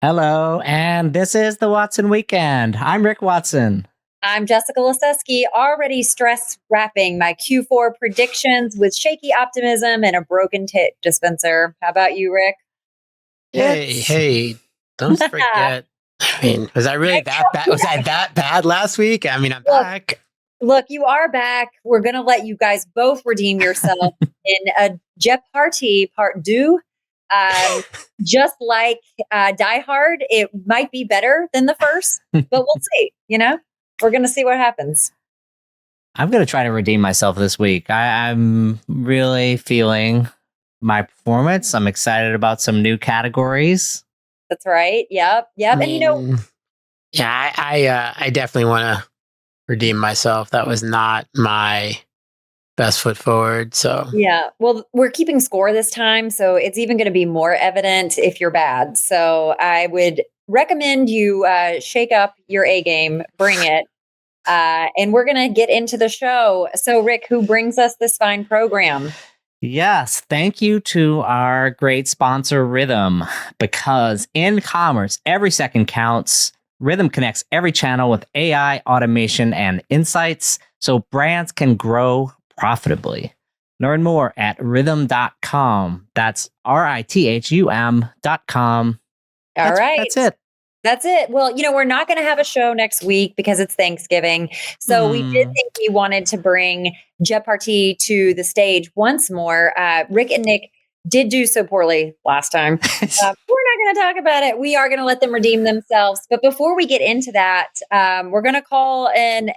Hello, and this is the Watson Weekend. I'm Rick Watson. I'm Jessica Lesesky, already stress wrapping my Q4 predictions with shaky optimism and a broken tit dispenser. How about you, Rick? Hey, don't forget. I mean, was I really that bad? Was I that bad last week? I mean, I'm back. Look, you are back. We're going to let you guys both redeem yourself in a Jeoparty part Deux. Just like Die Hard, it might be better than the first, but we'll see. We're going to see what happens. I'm going to try to redeem myself this week. I'm really feeling my performance. I'm excited about some new categories. That's right. Yep. And yeah, I definitely want to redeem myself. That was not my best foot forward. So yeah, well, we're keeping score this time, so it's even going to be more evident if you're bad. So I would recommend you shake up your A game, bring it, and we're going to get into the show. So, Rick, who brings us this fine program? Yes, thank you to our great sponsor, Rhythm, because in commerce, every second counts. Rhythm connects every channel with AI, automation, and insights so brands can grow profitably. Learn more at rhythm.com. That's RITHUM.com. All right. That's it. Well, we're not going to have a show next week because it's Thanksgiving. So we did think we wanted to bring Jeoparty to the stage once more. Rick and Nick did do so poorly last time. We're not going to talk about it. We are going to let them redeem themselves. But before we get into that, we're going to call and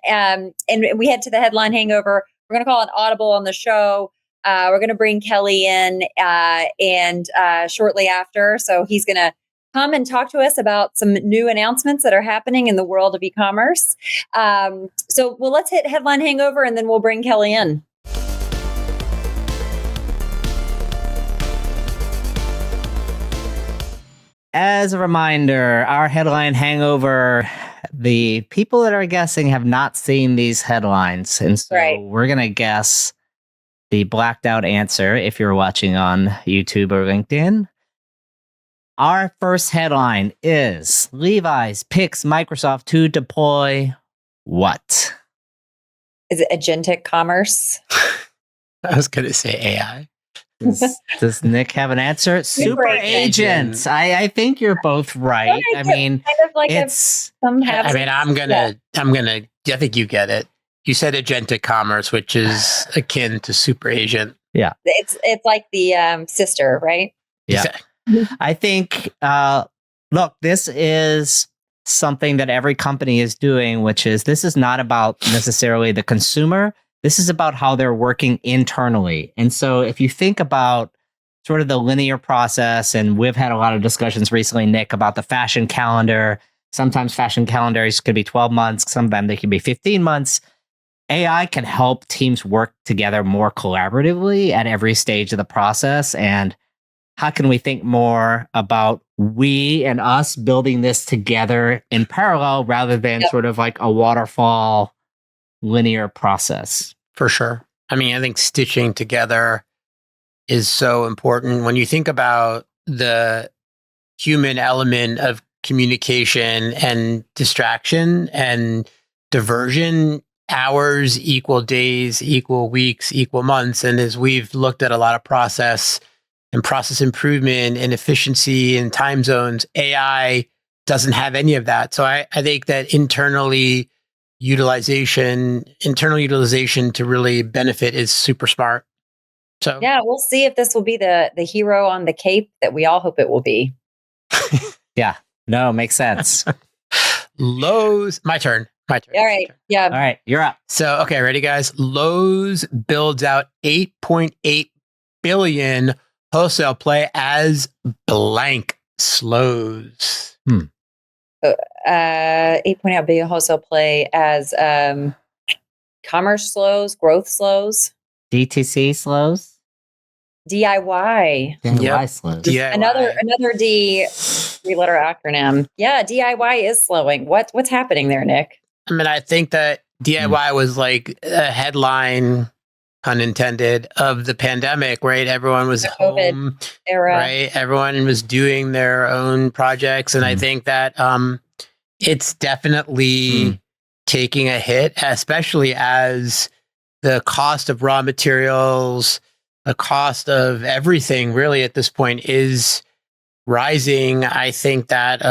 we head to the headline hangover. We're going to call an audible on the show. We're going to bring Kelly in and shortly after. So he's going to come and talk to us about some new announcements that are happening in the world of e-commerce. So let's hit headline hangover and then we'll bring Kelly in. As a reminder, our headline hangover, the people that are guessing have not seen these headlines. And so We're going to guess the blacked out answer if you're watching on YouTube or LinkedIn. Our first headline is Levi's picks Microsoft to deploy what? Is it agentic-commerce? I was going to say AI. Does Nick have an answer? Super agent. I think you're both right. I mean, kind of like it's. I'm gonna. I think you get it. You said agentic-commerce, which is akin to super agent. Yeah, it's like the sister, right? Yeah, I think. Look, this is something that every company is doing, which is this is not about necessarily the consumer. This is about how they're working internally. And so if you think about sort of the linear process, and we've had a lot of discussions recently, Nick, about the fashion calendar. Sometimes fashion calendars could be 12 months. Sometimes they can be 15 months. AI can help teams work together more collaboratively at every stage of the process. And how can we think more about we and us building this together in parallel rather than sort of like a waterfall linear process? For sure. I mean, I think stitching together is so important. When you think about the human element of communication and distraction and diversion, hours equal days, equal weeks, equal months. And as we've looked at a lot of process and process improvement and efficiency and time zones, AI doesn't have any of that. So I think that internal utilization to really benefit is super smart. So yeah, we'll see if this will be the hero on the cape that we all hope it will be. Yeah, no, makes sense. Lowe's, my turn. All right. Yeah. All right, you're up. So, okay, ready, guys? Lowe's builds out $8.8 billion wholesale play as blank slows. 8.8 billion wholesale play as commerce slows, growth slows, DTC slows, DIY slows. DIY. Another D 3-letter acronym. Yeah, DIY is slowing. What's happening there, Nick? I mean, I think that DIY was like a headline pun intended, of the pandemic, right? Everyone was The COVID home, era. right? Everyone was doing their own projects. And I think that it's definitely taking a hit, especially as the cost of raw materials, the cost of everything really at this point is rising. I think that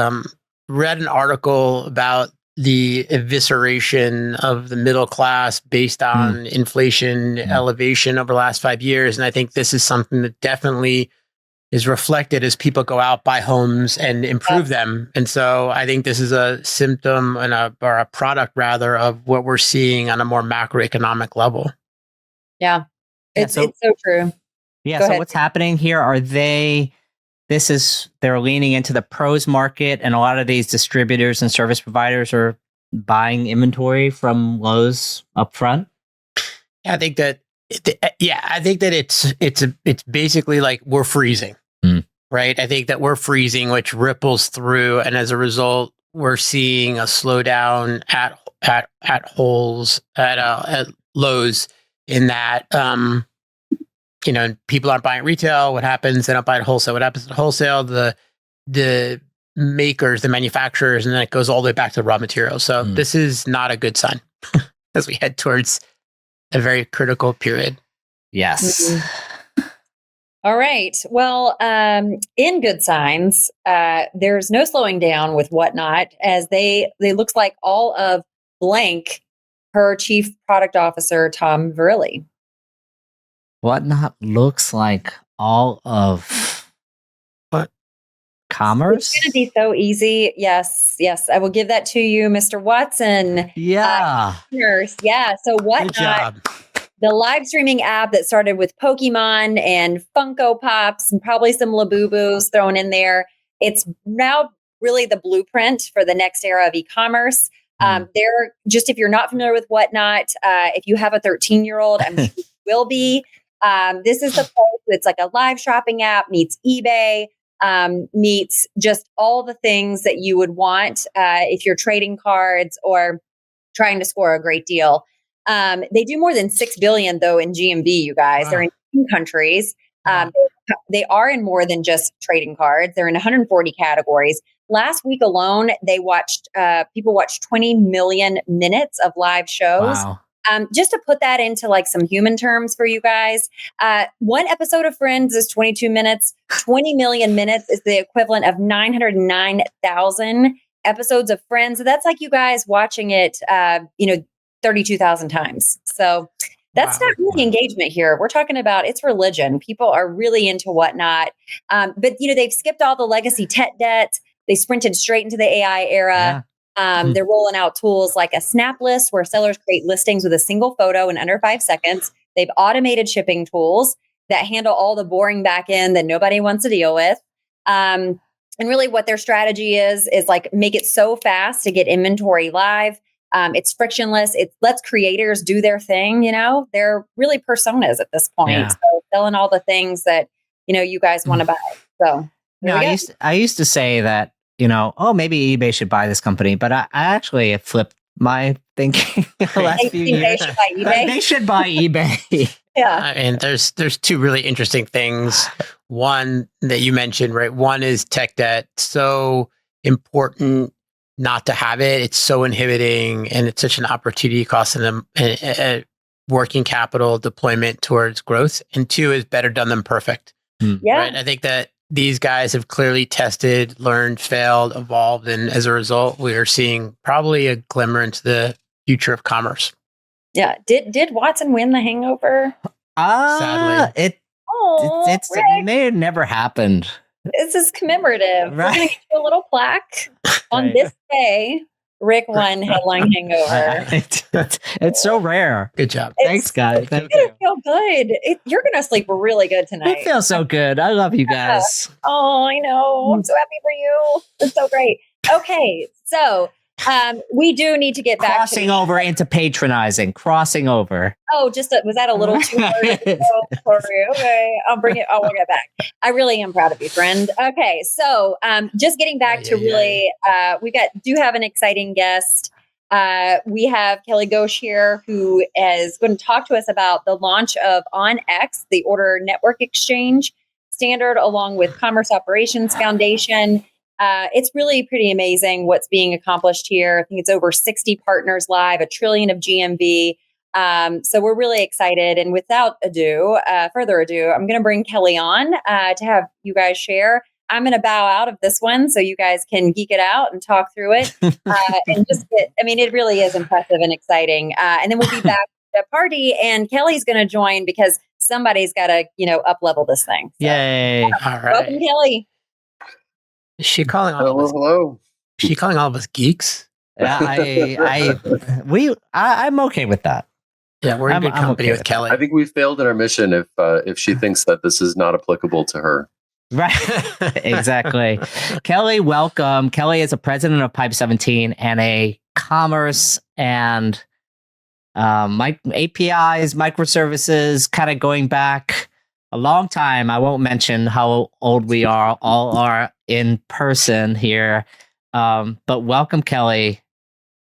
read an article about the evisceration of the middle class based on inflation elevation over the last 5 years. And I think this is something that definitely is reflected as people go out, buy homes and improve them. And so I think this is a symptom or a product rather of what we're seeing on a more macroeconomic level. Yeah. It's so true. Yeah. Go so ahead. what's happening here? They're leaning into the pros market, and a lot of these distributors and service providers are buying inventory from Lowe's up front. I think that it's basically like we're freezing, right? I think that we're freezing, which ripples through, and as a result, we're seeing a slowdown at Lowe's in that people aren't buying retail. What happens? They don't buy at wholesale. What happens at wholesale? The makers, the manufacturers, and then it goes all the way back to the raw materials. So this is not a good sign as we head towards a very critical period. Yes. All right. Well, in good signs, there's no slowing down with Whatnot, as they looks like all of blank her chief product officer, Tom Verrilli. Whatnot looks like all of what? Commerce? It's going to be so easy. Yes. I will give that to you, Mr. Watson. Yeah. Yeah. So Whatnot, Good job. The live streaming app that started with Pokemon and Funko Pops and probably some Labubus thrown in there. It's now really the blueprint for the next era of e-commerce. They're just, if you're not familiar with Whatnot, if you have a 13-year-old, I'm sure you will be. This is the place. It's like a live shopping app meets eBay, meets just all the things that you would want if you're trading cards or trying to score a great deal. They do more than $6 billion though in GMV, you guys. Wow. They're in 10 countries. They are in more than just trading cards. They're in 140 categories. Last week alone, people watched 20 million minutes of live shows. Wow. Just to put that into like some human terms for you guys, one episode of Friends is 22 minutes. 20 million minutes is the equivalent of 909,000 episodes of Friends. So that's like you guys watching it, 32,000 times. So that's not really engagement here. We're talking about it's religion. People are really into Whatnot. But they've skipped all the legacy tech debt. They sprinted straight into the AI era. Yeah. They're rolling out tools like a snap list where sellers create listings with a single photo in under 5 seconds. They've automated shipping tools that handle all the boring back end that nobody wants to deal with. And really what their strategy is like make it so fast to get inventory live. It's frictionless. It lets creators do their thing. They're really personas at this point. Yeah. So selling all the things that, you guys want to buy. So I used to say that, maybe eBay should buy this company, but I actually have flipped my thinking the last few years. They should buy eBay? They should buy eBay. Yeah. And there's two really interesting things. One that you mentioned, right? One is tech debt. So important not to have it. It's so inhibiting, and it's such an opportunity cost and a working capital deployment towards growth. And two is better done than perfect. Yeah. Right? I think that these guys have clearly tested, learned, failed, evolved, and as a result, we are seeing probably a glimmer into the future of commerce. Yeah. Did Watson win the Hangover? Sadly, it may have never happened. This is commemorative. Right. We're going to get you a little plaque on this day. Rick won headline Hangover. It's so rare. Good job. Thanks, guys. Thank you. Feel good. You're going to sleep really good tonight. It feels so good. I love you guys. Oh, I know. I'm so happy for you. It's so great. Okay, so we do need to get back crossing over into patronizing. Crossing over. Oh, was that a little too hard? Sorry. Okay, I'll bring it back. I really am proud of you, friend. Okay, so just getting back to really, we do have an exciting guest. We have Kelly Goetsch here, who is going to talk to us about the launch of OnX, the Order Network Exchange standard, along with Commerce Operations Foundation. It's really pretty amazing what's being accomplished here. I think it's over 60 partners live, $1 trillion of GMV. So we're really excited. And without further ado, I'm going to bring Kelly on to have you guys share. I'm going to bow out of this one so you guys can geek it out and talk through it. And it really is impressive and exciting. And then we'll be back at a party, and Kelly's going to join because somebody's got to, up level this thing. So, Yay. All right. Welcome, Kelly. Is she calling all of us? Hello. Is she calling all of us geeks? I'm okay with that. Yeah, we're in good company with Kelly. I think we failed in our mission if she thinks that this is not applicable to her. Right. Exactly. Kelly, welcome. Kelly is a president of Pipe 17 and a commerce and APIs, microservices, kind of going back a long time. I won't mention how old we all are in person here. But welcome, Kelly.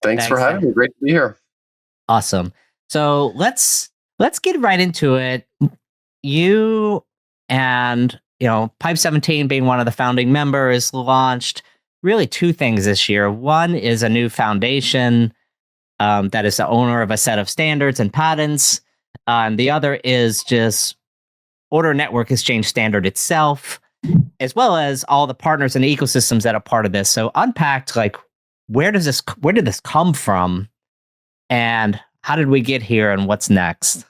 Thanks for having me. Great to be here. Awesome. So let's get right into it. You and Pipe 17 being one of the founding members launched really two things this year. One is a new foundation that is the owner of a set of standards and patents. And the other is just Order Network Exchange standard itself, as well as all the partners and ecosystems that are part of this. So unpacked, where did this come from, and how did we get here, and what's next?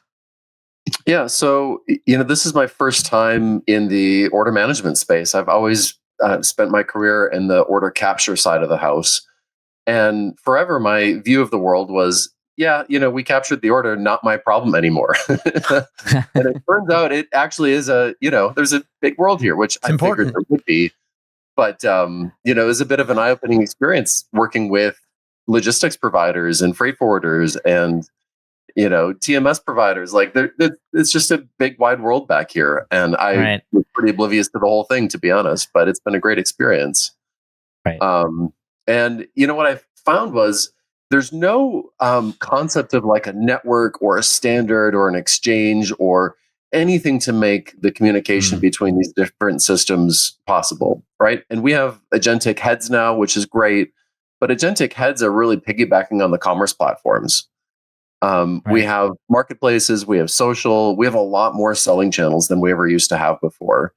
Yeah, so this is my first time in the order management space. I've always spent my career in the order capture side of the house, and forever my view of the world was, we captured the order, not my problem anymore. And it turns out it actually is there's a big world here, which I figured there would be. But, it was a bit of an eye-opening experience working with logistics providers and freight forwarders and, TMS providers. It's just a big, wide world back here. And I was pretty oblivious to the whole thing, to be honest, but it's been a great experience. Right. And what I found was there's no concept of like a network or a standard or an exchange or anything to make the communication between these different systems possible, right? And we have agentic heads now, which is great, but agentic heads are really piggybacking on the commerce platforms. We have marketplaces, we have social, we have a lot more selling channels than we ever used to have before.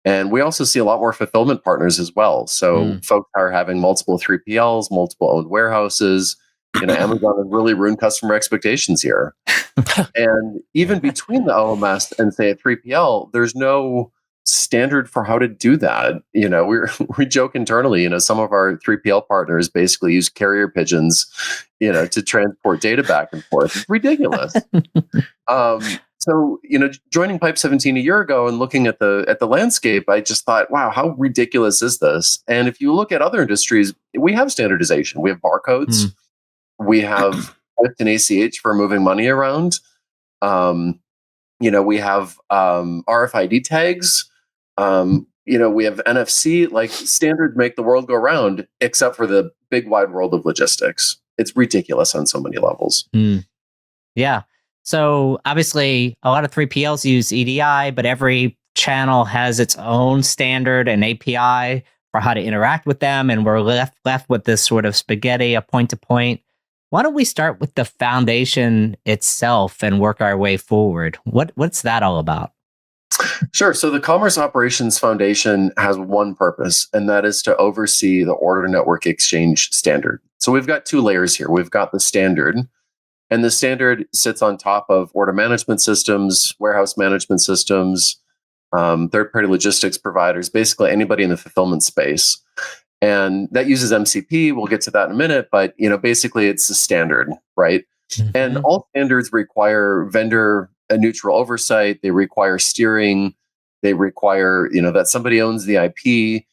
And we also see a lot more fulfillment partners as well. So folks are having multiple 3PLs, multiple owned warehouses. Amazon has really ruined customer expectations here. And even between the OMS and say a 3PL, there's no standard for how to do that. We joke internally, some of our 3PL partners basically use carrier pigeons, to transport data back and forth. It's ridiculous. So, joining Pipe 17 a year ago and looking at the landscape, I just thought, wow, how ridiculous is this? And if you look at other industries, we have standardization. We have barcodes. We have SWIFT and ACH for moving money around. We have RFID tags. We have NFC. Standards make the world go round, except for the big wide world of logistics. It's ridiculous on so many levels. Yeah. So obviously, a lot of 3PLs use EDI, but every channel has its own standard and API for how to interact with them, and we're left with this sort of spaghetti, a point-to-point. Why don't we start with the foundation itself and work our way forward? What's that all about? Sure. So the Commerce Operations Foundation has one purpose, and that is to oversee the Order Network Exchange standard. So we've got two layers here. We've got the standard, and the standard sits on top of order management systems, warehouse management systems, third-party logistics providers, basically anybody in the fulfillment space. And that uses MCP. We'll get to that in a minute, but basically it's a standard, right? And all standards require vendor neutral oversight. They require steering. They require that somebody owns the IP,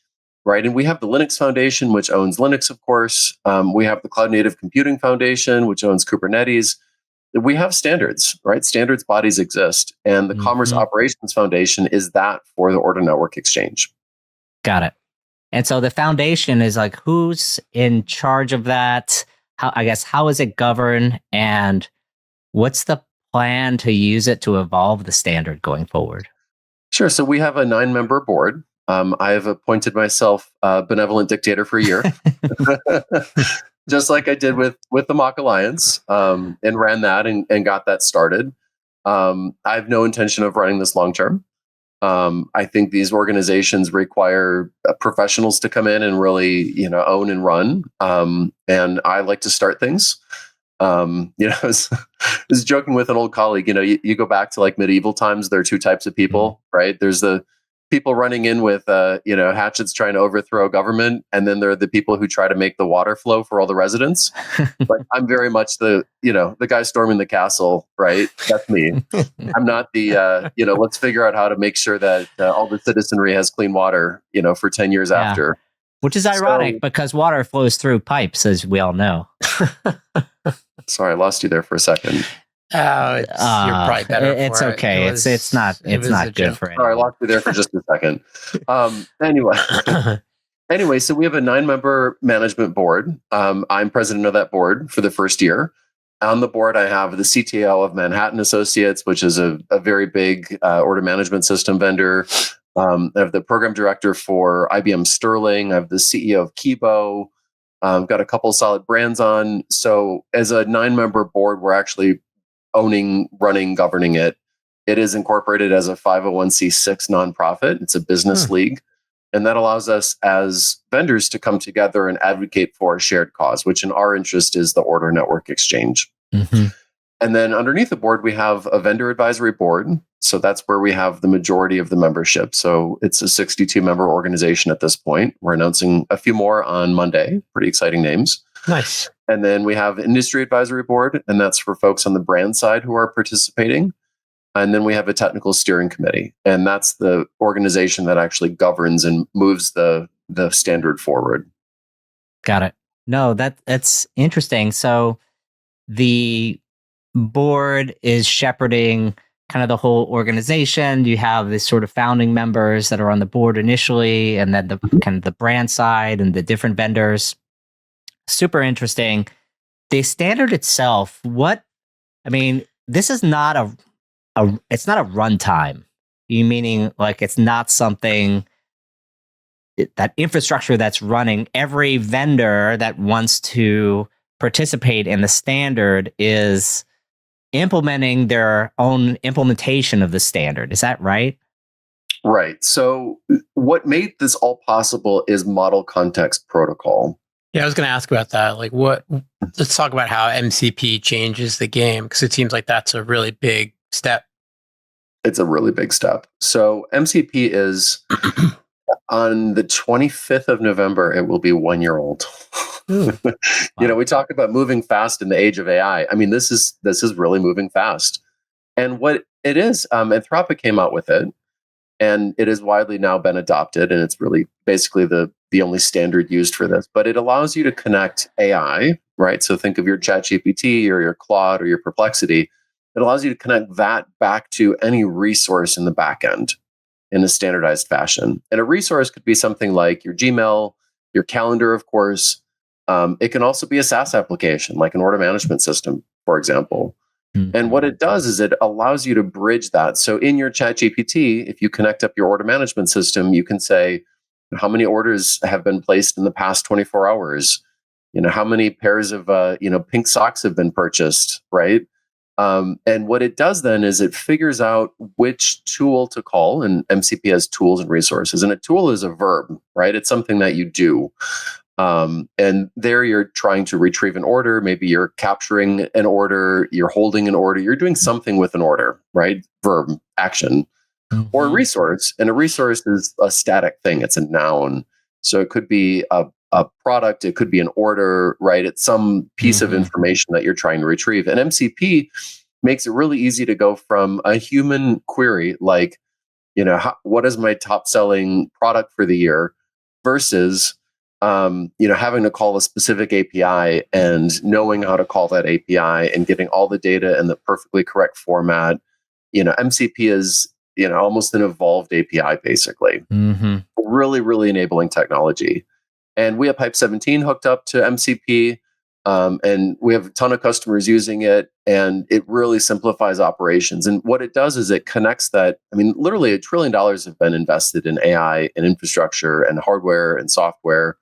right? And we have the Linux Foundation, which owns Linux, of course. We have the Cloud Native Computing Foundation, which owns Kubernetes. We have standards, right? Standards bodies exist, and the Commerce Operations Foundation is that for the Order Network Exchange. Got it. And so the foundation is who's in charge of that? how is it governed, and what's the plan to use it to evolve the standard going forward? Sure. So we have a 9-member board. I have appointed myself benevolent dictator for a year, just like I did with the Mock Alliance, and ran that and got that started. I have no intention of running this long term. I think these organizations require professionals to come in and really, own and run. And I like to start things. I was joking with an old colleague. You go back to like medieval times. There are two types of people, right? There's the people running in with, hatchets trying to overthrow government, and then there are the people who try to make the water flow for all the residents. But I'm very much the guy storming the castle, right? That's me. I'm not the, let's figure out how to make sure that all the citizenry has clean water, for 10 years after. Which is ironic because water flows through pipes, as we all know. Sorry, I lost you there for a second. Oh, you're probably better. It's for okay. It's not good for anyone. Sorry, I lost you there for just a second. Anyway, so we have a 9-member management board. I'm president of that board for the first year. On the board, I have the CTO of Manhattan Associates, which is a very big order management system vendor. I have the program director for IBM Sterling. I have the CEO of Kibo. I've got a couple solid brands on. So as a 9-member board, we're actually owning, running, governing it. It is incorporated as a 501c6 nonprofit. It's a business league. And that allows us as vendors to come together and advocate for a shared cause, which in our interest is the order network exchange. Mm-hmm. And then underneath the board, we have a vendor advisory board. So that's where we have the majority of the membership. So it's a 62-member organization at this point. We're announcing a few more on Monday. Pretty exciting names. Nice. And then we have industry advisory board, and that's for folks on the brand side who are participating. And then we have a technical steering committee, and that's the organization that actually governs and moves the standard forward. Got it. No, that's interesting. So the board is shepherding kind of the whole organization. You have this sort of founding members that are on the board initially, and then the kind of the brand side and the different vendors. Super interesting. The standard itself, this is not it's not a runtime. You meaning like it's not something that infrastructure that's running. Every vendor that wants to participate in the standard is implementing their own implementation of the standard. Is that right? Right. So what made this all possible is model context protocol. Yeah, I was going to ask about that. Let's talk about how MCP changes the game, because it seems like that's a really big step. It's a really big step. So MCP is on the 25th of November, it will be 1 year old. Wow. We talk about moving fast in the age of AI. I mean, this is really moving fast. And what it is, Anthropic came out with it, and it has widely now been adopted, and it's really basically the only standard used for this. But it allows you to connect AI, right? So think of your ChatGPT or your Claude or your Perplexity. It allows you to connect that back to any resource in the back end in a standardized fashion. And a resource could be something like your Gmail, your calendar, of course. It can also be a SaaS application, like an order management system, for example. Mm-hmm. And what it does is it allows you to bridge that. So in your ChatGPT, if you connect up your order management system, you can say, how many orders have been placed in the past 24 hours? How many pairs of, pink socks have been purchased, right? And what it does then is it figures out which tool to call, and MCP has tools and resources. And a tool is a verb, right? It's something that you do. And there you're trying to retrieve an order. Maybe you're capturing an order, you're holding an order, you're doing something with an order, right? Verb, action. Mm-hmm. Or a resource. And a resource is a static thing. It's a noun. So it could be a product, it could be an order, right? It's some piece of information that you're trying to retrieve. And MCP makes it really easy to go from a human query, like, what is my top selling product for the year, versus, having to call a specific API and knowing how to call that API and getting all the data in the perfectly correct format. MCP is, almost an evolved API, basically. Mm-hmm. Really, really enabling technology. And we have Pipe 17 hooked up to MCP. And we have a ton of customers using it, and it really simplifies operations. And what it does is it connects that. I mean, literally $1 trillion have been invested in AI and infrastructure and hardware and software,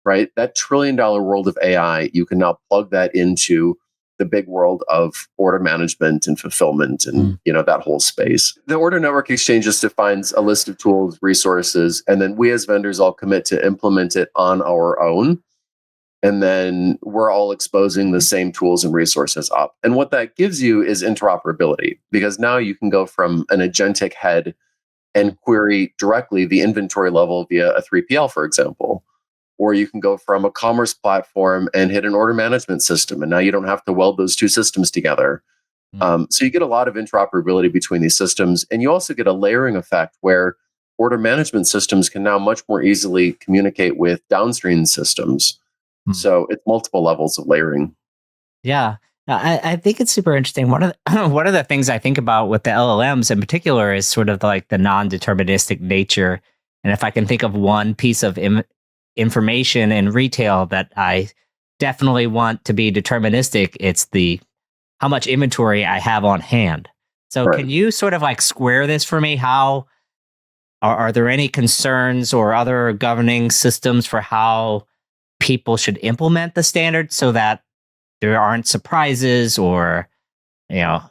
right? That $1 trillion world of AI, you can now plug that into the big world of order management and fulfillment and that whole space. The Order Network Exchange just defines a list of tools, resources, and then we as vendors all commit to implement it on our own. And then we're all exposing the same tools and resources up. And what that gives you is interoperability, because now you can go from an agentic head and query directly the inventory level via a 3PL, for example. Or you can go from a commerce platform and hit an order management system. And now you don't have to weld those two systems together. So you get a lot of interoperability between these systems. And you also get a layering effect where order management systems can now much more easily communicate with downstream systems. So it's multiple levels of layering. Yeah. I think it's super interesting. One of the things I think about with the LLMs in particular is sort of like the non-deterministic nature. And if I can think of one piece of information in retail that I definitely want to be deterministic, it's how much inventory I have on hand. So Can you sort of like square this for me? How are there any concerns or other governing systems for how people should implement the standard so that there aren't surprises or, you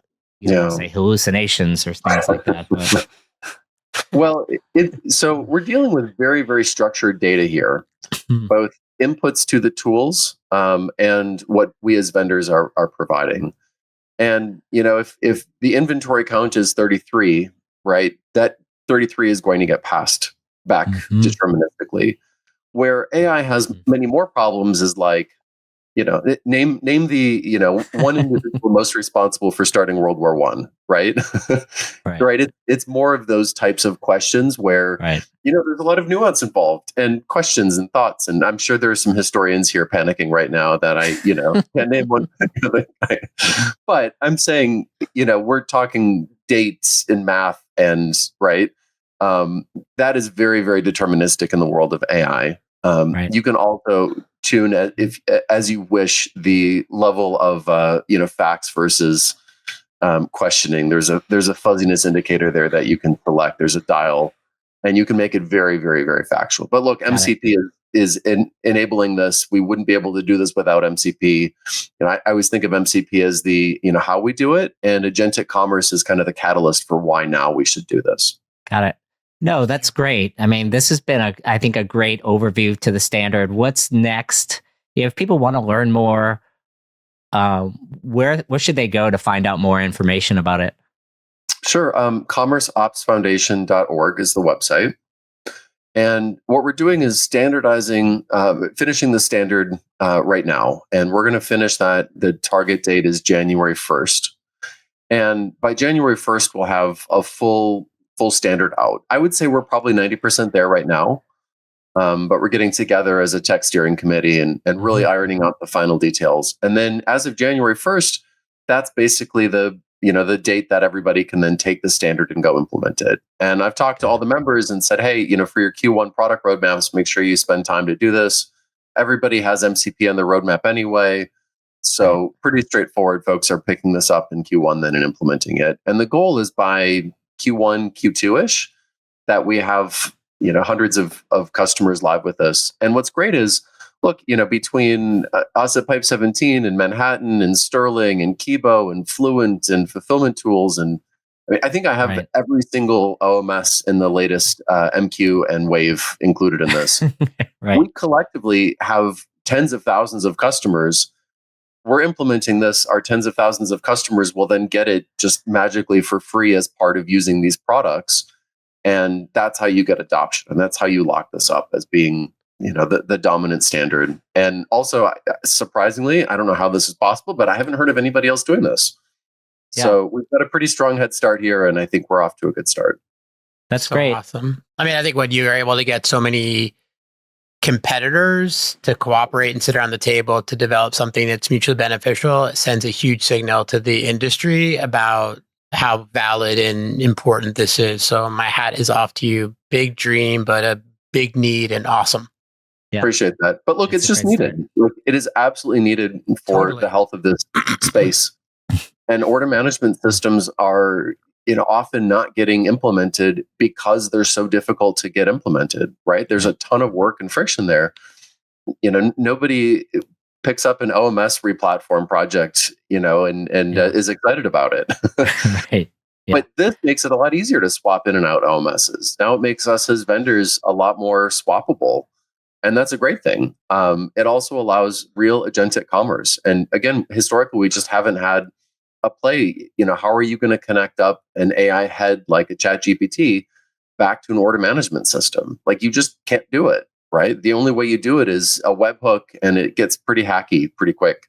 don't say hallucinations or things like that? But. Well, so we're dealing with very, very structured data here, both inputs to the tools and what we as vendors are providing. And, if the inventory count is 33, right, that 33 is going to get passed back deterministically. Where AI has many more problems is like, name the, one individual most responsible for starting World War One, right? Right. It's more of those types of questions where, there's a lot of nuance involved and questions and thoughts. And I'm sure there are some historians here panicking right now that I, can't name one. But I'm saying, we're talking dates in math and, that is very, very deterministic in the world of AI. You can also tune as you wish the level of facts versus questioning. There's a fuzziness indicator there that you can select. There's a dial, and you can make it very, very, very factual. But look, MCP is enabling this. We wouldn't be able to do this without MCP. I always think of MCP as the how we do it, and agentic commerce is kind of the catalyst for why now we should do this. Got it. No, that's great. I mean, this has been, I think, a great overview to the standard. What's next? If people want to learn more, where should they go to find out more information about it? Sure. commerceopsfoundation.org is the website. And what we're doing is standardizing, finishing the standard right now. And we're going to finish that. The target date is January 1st. And by January 1st, we'll have a full standard out. I would say we're probably 90% there right now, but we're getting together as a tech steering committee and really ironing out the final details. And then as of January 1st, that's basically the date that everybody can then take the standard and go implement it. And I've talked to all the members and said, hey, for your Q1 product roadmaps, make sure you spend time to do this. Everybody has MCP on the roadmap anyway. So pretty straightforward. Folks are picking this up in Q1 then and implementing it. And the goal is by Q1, Q2-ish, that we have, hundreds of customers live with us. And what's great is, look, between us at Pipe 17 and Manhattan and Sterling and Kibo and Fluent and Fulfillment Tools. And I think I have every single OMS in the latest MQ and Wave included in this. We collectively have tens of thousands of customers. We're implementing this. Our tens of thousands of customers will then get it just magically for free as part of using these products. And that's how you get adoption. And that's how you lock this up as being, the dominant standard. And also, surprisingly, I don't know how this is possible, but I haven't heard of anybody else doing this. Yeah. So we've got a pretty strong head start here. And I think we're off to a good start. That's so great. Awesome. I mean, I think when you are able to get so many competitors to cooperate and sit around the table to develop something that's mutually beneficial, it sends a huge signal to the industry about how valid and important this is. So my hat is off to you. Big dream, but a big need and awesome. Appreciate that. But look, it's just needed. Look, it is absolutely needed for the health of this space. And order management systems are, often not getting implemented because they're so difficult to get implemented, right? There's a ton of work and friction there. Nobody picks up an OMS replatform project, and is excited about it. Right. Yeah. But this makes it a lot easier to swap in and out OMSs. Now it makes us as vendors a lot more swappable. And that's a great thing. It also allows real agentic commerce. And again, historically, we just haven't had a play. How are you going to connect up an AI head like a ChatGPT back to an order management system? Like, you just can't do it, right? The only way you do it is a webhook, and it gets pretty hacky pretty quick.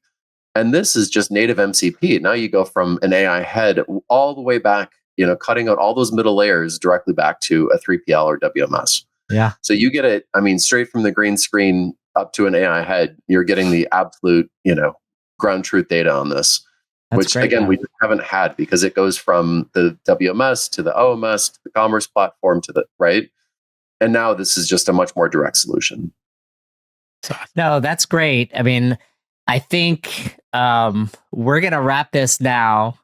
And this is just native MCP. Now you go from an AI head all the way back, cutting out all those middle layers directly back to a 3PL or WMS. Yeah. So you get it, straight from the green screen up to an AI head. You're getting the absolute, ground truth data on this, which great, again, we just haven't had, because it goes from the WMS to the OMS to the commerce platform to the right. And now this is just a much more direct solution. No, that's great. I think we're going to wrap this now.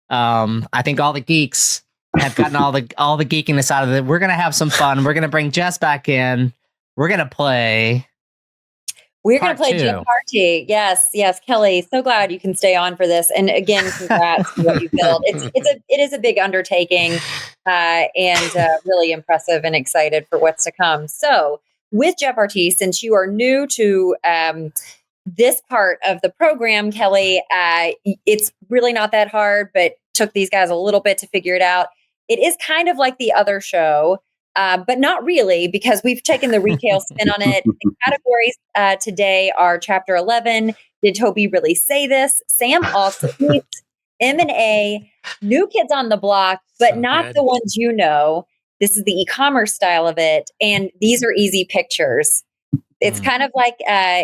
I think all the geeks have gotten all the geekiness out of it. We're going to have some fun. We're going to bring Jess back in. We're going to play. We're going to play Jeoparty. Yes, Kelly. So glad you can stay on for this. And again, congrats to what you built. It is a big undertaking, and really impressive, and excited for what's to come. So with Jeoparty, since you are new to this part of the program, Kelly, it's really not that hard, but took these guys a little bit to figure it out. It is kind of like the other show, but not really, because we've taken the retail spin on it. The categories today are Chapter 11, Did Toby Really Say This? Sam also meets M&A, New Kids on the Block, but not the ones you know. This is the e-commerce style of it, and these are easy pictures. It's kind of like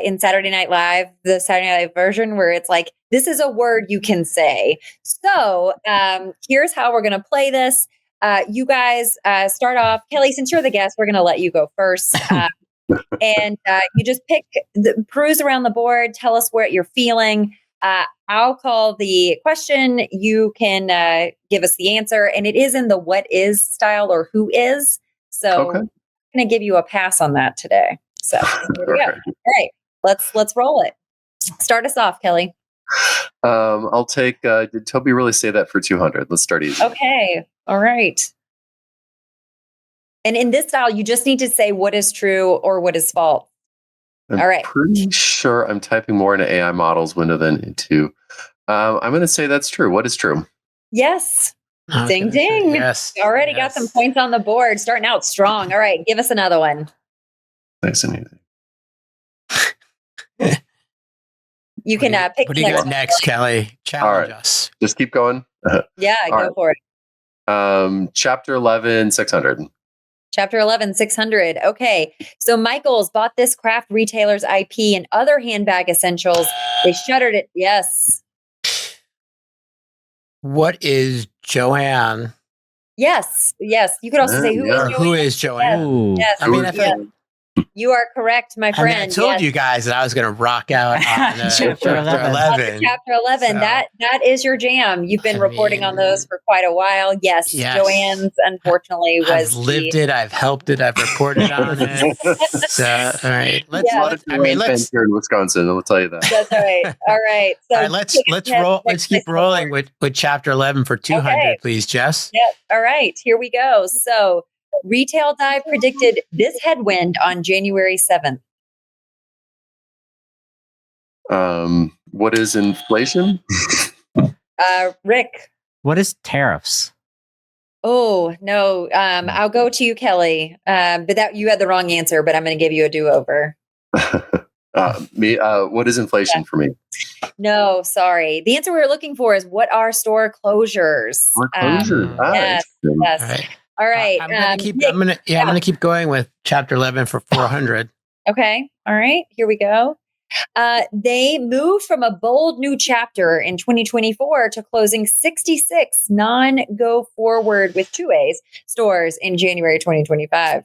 in Saturday Night Live, the Saturday Night Live version, where it's like, this is a word you can say. So here's how we're going to play this. You guys start off. Kelly, since you're the guest, we're going to let you go first. And you just peruse around the board. Tell us what you're feeling. I'll call the question. You can give us the answer. And it is in the what is style, or who is. So I'm going to give you a pass on that today. So here we go. All right, let's roll it. Start us off, Kelly. I'll take. Did Toby really say that for 200? Let's start easy. Okay. All right. And in this style, you just need to say what is true or what is false. All right. I'm pretty sure I'm typing more into AI models window than into. I'm going to say that's true. What is true? Yes. Okay. Ding, ding. Yes. Already got some points on the board. Starting out strong. All right. Give us another one. Nice and easy. You can pick. What do you got next, Kelly? Challenge us. Just keep going. Yeah, go for it. Chapter 11, 600. Chapter 11, 600. Okay. So Michaels bought this craft retailer's IP and other handbag essentials. They shuttered it. Yes. What is Joanne? Yes. You could also say who is Joanne? Yes. Yes. You are correct, my friend. I told you guys that I was going to rock out on Chapter 11. Chapter 11. So, that is your jam. You've been reporting on those for quite a while. Yes. Joanne's, unfortunately, I've lived it. I've helped it. I've reported on it. So, all right. Let's here in Wisconsin. I'll tell you that. That's right. All right. So all right, let's roll. Let's keep rolling with Chapter 11 for 200, please, Jess. Yep. All right. Here we go. So, Retail Dive predicted this headwind on January 7th. What is inflation? Rick. What is tariffs? Oh, no. I'll go to you, Kelly. But that you had the wrong answer, but I'm going to give you a do-over. What is inflation for me? No, sorry. The answer we were looking for is what are store closures? Store closures. Yes. All right. I'm gonna keep going with Chapter 11 for 400. Okay. All right. Here we go. They moved from a bold new chapter in 2024 to closing 66 non-go forward with 2 A's stores in January 2025.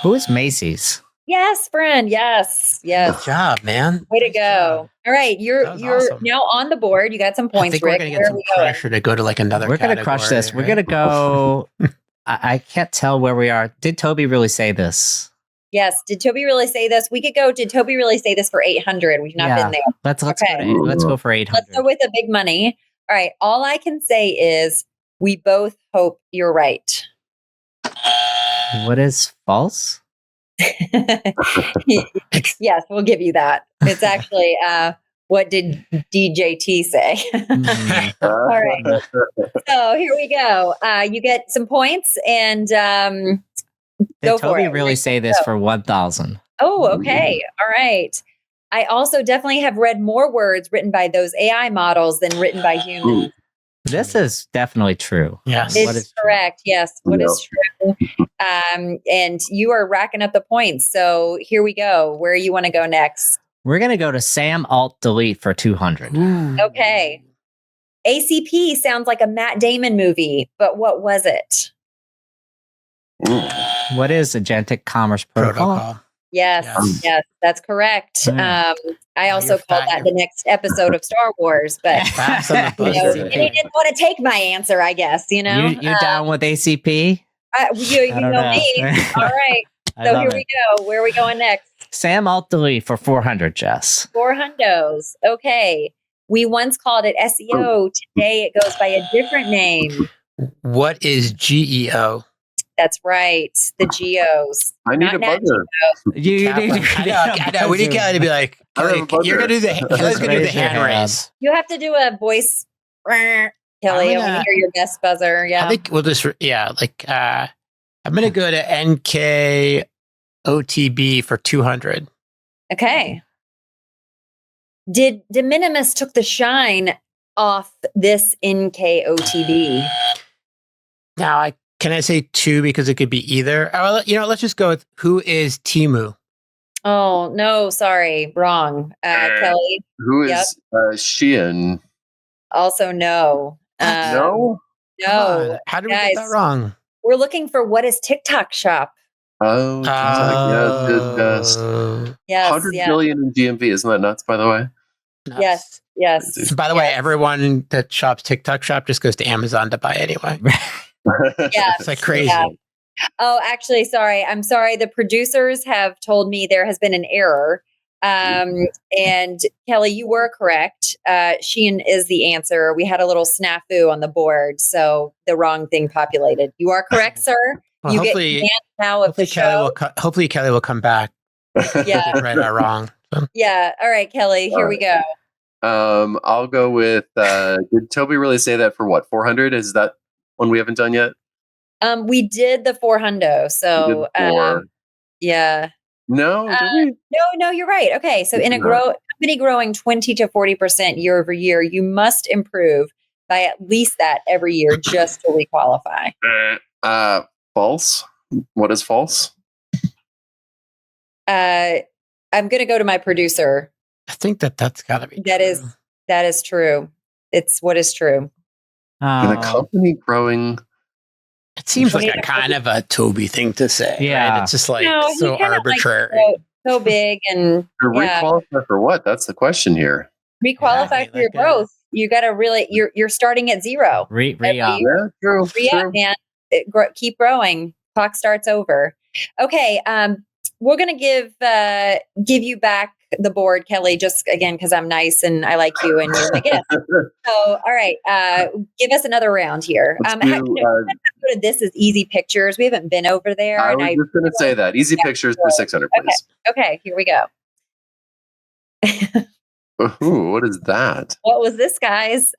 Who is Macy's? Yes, friend. Yes. Good job, man. Way to Nice go. job. All right. You're awesome. now on the board. You got some I points, think Rick. we're going to get Where are some we going? pressure to go to like another We're going to crush this. We're going to go. I can't tell where we are. Did Toby really say this? Yes. Did Toby really say this? We could go. Did Toby really say this for 800? We've not been there. Let's Okay. let's go for 800. Let's go with the big money. All right. All I can say is we both hope you're right. What is false? Yes, we'll give you that. It's actually what did DJT say? All right. So here we go. You get some points and Did go for Toby it. really say this for 1,000? Oh, okay. All right. I also definitely have read more words written by those AI models than written by humans. This is definitely true. Yes. It's correct. Yes. What is true? And you are racking up the points. So here we go. Where you want to go next? We're going to go to Sam Alt Delete for 200. Okay. ACP sounds like a Matt Damon movie, but what was it? What is agentic-commerce protocol? Yes, that's correct. I also called that the next episode of Star Wars, but you didn't want to take my answer, I guess. You down with ACP? You know me. All right. So here we go. Where are we going next? Sam Alt Delete for 400, Jess. 400s. Okay. We once called it SEO. Today it goes by a different name. What is GEO? That's right. The geos. I need a buzzer. You need I know. We need Kelly to be like, Kelly, you're going to do Kelly's going to do the hand raise. You have to do a voice. Kelly, I want to hear your best buzzer. Yeah. I think we'll just, I'm going to go to NKOTB for 200. Okay. Did de minimis took the shine off this NKOTB? Now, can I say 2 because it could be either? Let's just go with who is Timu. Oh, no, sorry. Wrong. Kelly. Who is Shein? Also, no. No? No. How did we get that wrong? We're looking for what is TikTok Shop. Oh, yes. 100 billion in GMV. Isn't that nuts, by the way? Nuts. Yes. By the way, everyone that shops TikTok Shop just goes to Amazon to buy anyway. Yeah. It's like crazy. Yeah. Oh, actually, sorry. I'm sorry. The producers have told me there has been an error. And Kelly, you were correct. Shein is the answer. We had a little snafu on the board, so the wrong thing populated. You are correct, sir. Well, you hopefully, get now of the show. Hopefully Kelly will come back. Yeah. Right or wrong. So. Yeah. All right, Kelly, here we go. I'll go with, did Toby really say that for what? 400? Is that one we haven't done yet? We did the 400. So, yeah. No, did we? No, you're right. Okay. So in a company growing 20 to 40% year over year, you must improve by at least that every year just to requalify. False. What is false? I'm going to go to my producer. I think that's got to be true. That is true. It's what is true. In a company growing... It seems like a kind of a Toby thing to say. Yeah. Right? It's just like so arbitrary. So big and requalify for what? That's the question here. Requalify for your growth. You got to really, you're starting at zero. Re-up. Yeah, true. Re-up, man. Keep growing. Clock starts over. Okay. We're going to give you back the board, Kelly, just again, because I'm nice and I like you and you're my guest. So, all right. Give us another round here. This is easy pictures. We haven't been over there. I was just going to say that. Easy pictures for 600, please. Okay. Here we go. Ooh, what is that? What was this, guys?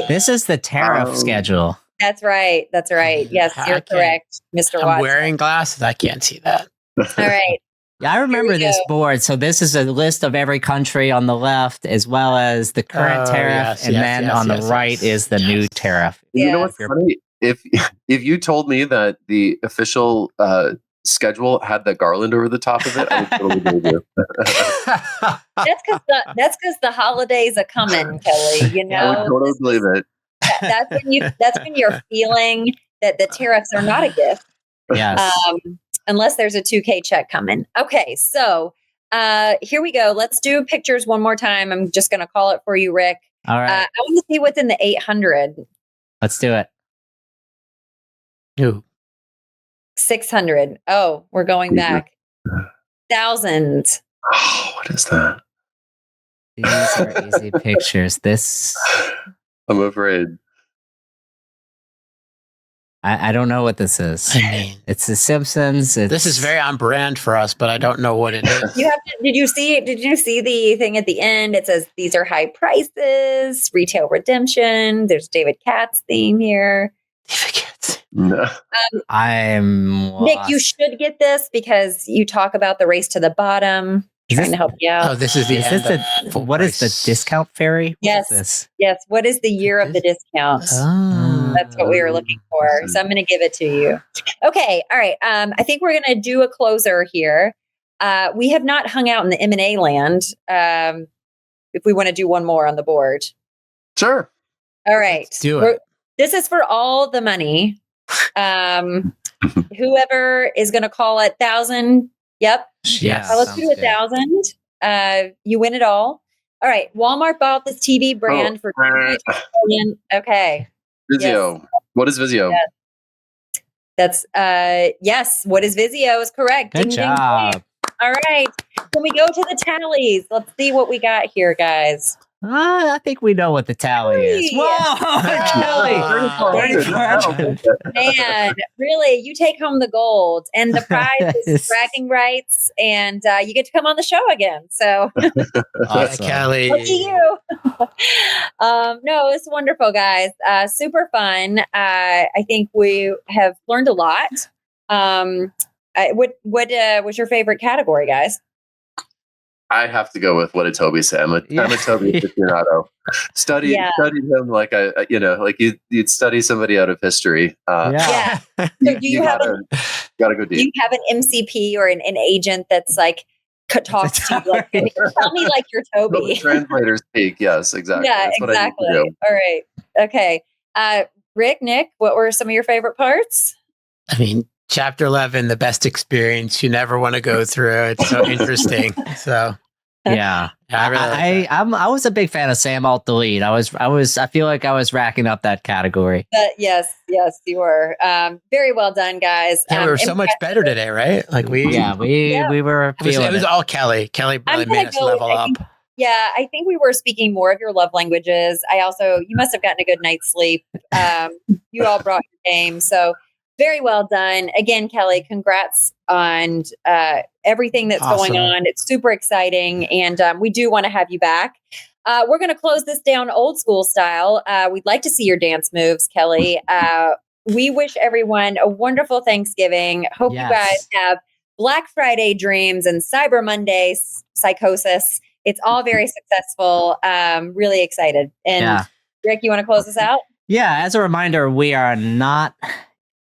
This is the tariff schedule. That's right. Yes, you're correct, Mr. Watson. I'm wearing glasses. I can't see that. All right. Yeah, I remember this board. So this is a list of every country on the left, as well as the current tariff, and then on the right is the new tariff. You know what's funny? If you told me that the official schedule had the garland over the top of it, I would totally believe you. That's because the holidays are coming, Kelly. You know, I would totally believe it. That's when you're feeling that the tariffs are not a gift. Yes. unless there's a 2K check coming. Okay, so here we go. Let's do pictures one more time. I'm just going to call it for you, Rick. All right. I want to see what's in the 800. Let's do it. Ooh. 600. Oh, we're going back. 1,000. Oh, what is that? These are easy pictures. This, I'm afraid. I don't know what this is. I mean, It's The Simpsons. this is very on brand for us, but I don't know what it is. You have to, did you see the thing at the end? It says these are high prices, retail redemption. There's David Katz theme here. No. I'm Nick, lost. you should get this because you talk about the race to the bottom. Is Trying this- to help you out. Oh, this is the Is end this of full what is the price. discount fairy? What Yes. is this? Yes. What is the year of the discount? Oh. That's what we were looking for. So I'm going to give it to you. Okay. All right. I think we're going to do a closer here. We have not hung out in the M&A land. If we want to do one more on the board. Sure. All right. Let's do it. This is for all the money. Whoever is going to call it 1,000. Yep. Yes. Let's sounds do good. 1,000. You win it all. All right. Walmart bought this TV brand for $2.2 billion. Okay. Vizio. What is Vizio? Yes. That's yes. What is Vizio is correct. Good Ding, ding, ding. job. All right. Can we go to the tallies? Let's see what we got here, guys. I think we know what the tally is. Kelly. Whoa, Kelly! 3,400. Man, really, you take home the gold, and the prize is Yes. bragging rights, and you get to come on the show again. So, Awesome. Kelly. lucky you. No, it's wonderful, guys. Super fun. I think we have learned a lot. What was your favorite category, guys? I have to go with what did Toby say. I'm a Toby aficionado. Studied him like like you'd study somebody out of history. Yeah. So do you have gotta go deep. Do you have an MCP or an agent that's like talks to you like, tell me like you're Toby? Translators speak. Yes, exactly. Yeah, That's what I need to exactly. do. All right. Okay. Rick, Nick, what were some of your favorite parts? I mean, chapter 11, the best experience you never want to go through. It's so interesting. So Yeah. I really like that. I was a big fan of Sam Alt Delete. I feel like I was racking up that category. Yes, you were. Very well done, guys. Yeah, we were so much better today, right? Like we were it was feeling all Kelly. Kelly really I'm gonna made us go- level I up. think- Yeah, I think we were speaking more of your love languages. You must have gotten a good night's sleep. You all brought your game. So very well done. Again, Kelly, congrats on everything that's Awesome. going on. It's super exciting. And we do want to have you back. We're going to close this down old school style. We'd like to see your dance moves, Kelly. We wish everyone a wonderful Thanksgiving. Hope Yes. you guys have Black Friday dreams and Cyber Monday psychosis. It's all very successful. Really excited. And Rick, you want to close us out? Yeah, as a reminder, we are not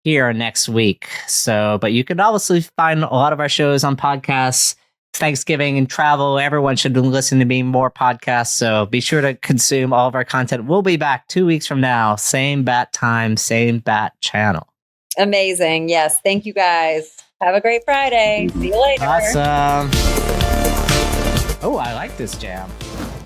here next week. But you can obviously find a lot of our shows on podcasts. Thanksgiving and travel. Everyone should listen to me more podcasts. So be sure to consume all of our content. We'll be back 2 weeks from now. Same bat time, same bat channel. Amazing. Yes. Thank you guys. Have a great Friday. See you later. Awesome. Oh, I like this jam.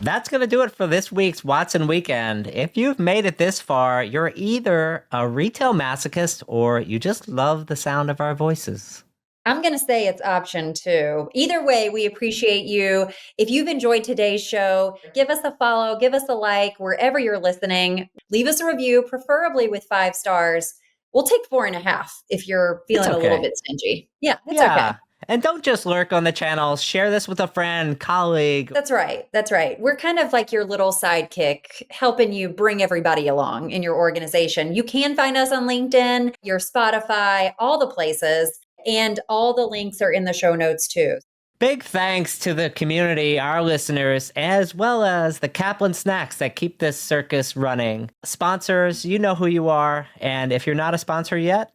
That's going to do it for this week's Watson Weekend. If you've made it this far, you're either a retail masochist or you just love the sound of our voices. I'm going to say it's option 2. Either way, we appreciate you. If you've enjoyed today's show, give us a follow, give us a like wherever you're listening. Leave us a review, preferably with 5 stars. We'll take 4.5 if you're feeling a little bit stingy. Yeah, it's okay. And don't just lurk on the channel. Share this with a friend, colleague. That's right. That's right. We're kind of like your little sidekick, helping you bring everybody along in your organization. You can find us on LinkedIn, your Spotify, all the places, and all the links are in the show notes too. Big thanks to the community, our listeners, as well as the Kaplan Snacks that keep this circus running. Sponsors, you know who you are. And if you're not a sponsor yet,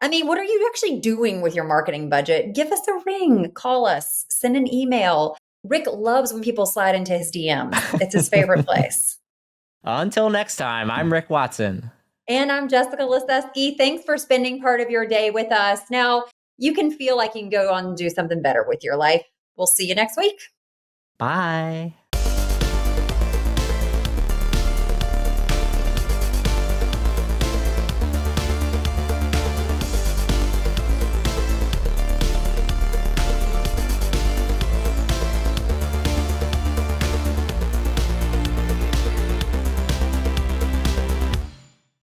I mean, what are you actually doing with your marketing budget? Give us a ring, call us, send an email. Rick loves when people slide into his DMs. It's his favorite place. Until next time, I'm Rick Watson. And I'm Jessica Lesesky. Thanks for spending part of your day with us. Now, you can feel like you can go on and do something better with your life. We'll see you next week. Bye.